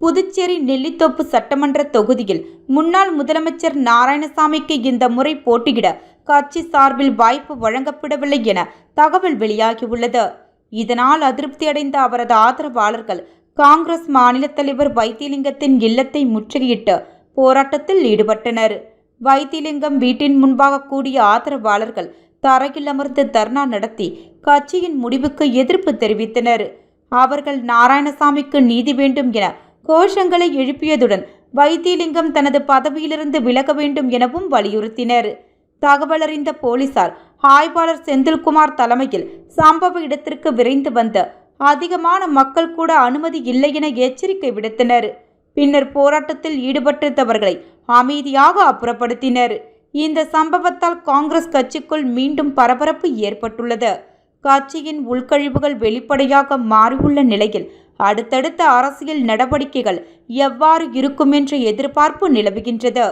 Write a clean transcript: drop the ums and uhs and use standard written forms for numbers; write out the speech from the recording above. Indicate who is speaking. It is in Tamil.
Speaker 1: புதுச்சேரி நெல்லித்தோப்பு சட்டமன்ற தொகுதியில் முன்னாள் முதலமைச்சர் நாராயணசாமிக்கு இந்த முறை போட்டியிட கட்சி சார்பில் வாய்ப்பு வழங்கப்படவில்லை என தகவல் வெளியாகியுள்ளது. இதனால் அதிருப்தியடைந்த அவரது ஆதரவாளர்கள் காங்கிரஸ் மாநில தலைவர் வைத்திலிங்கத்தின் இல்லத்தை முற்றுகையிட்டு போராட்டத்தில் ஈடுபட்டனர். வைத்திலிங்கம் வீட்டின் முன்பாக கூடிய ஆதரவாளர்கள் தரையில் அமர்ந்து தர்ணா நடத்தி கட்சியின் முடிவுக்கு எதிர்ப்பு தெரிவித்தனர். அவர்கள் நாராயணசாமிக்கு நீதி வேண்டும் என கோஷங்களை எழுப்பியதுடன் வைத்திலிங்கம் தனது பதவியிலிருந்து விலக வேண்டும் எனவும் வலியுறுத்தினர். தகவலறிந்த போலீசார் ஆய்வாளர் செந்தில்குமார் தலைமையில் சம்பவ இடத்திற்கு விரைந்து வந்த அதிகமான மக்கள் கூட அனுமதி இல்லை என எச்சரிக்கை விடுத்தனர். பின்னர் போராட்டத்தில் ஈடுபட்டிருந்தவர்களை அமைதியாக அப்புறப்படுத்தினர். இந்த சம்பவத்தால் காங்கிரஸ் கட்சிக்குள் மீண்டும் பரபரப்பு ஏற்பட்டுள்ளது. கட்சியின் உள்கழிவுகள் வெளிப்படையாக மாறியுள்ள நிலையில் அடுத்தடுத்த அரசியல் நடவடிக்கைகள் எவ்வாறு இருக்கும் என்ற எதிர்பார்ப்பு நிலவுகின்றது.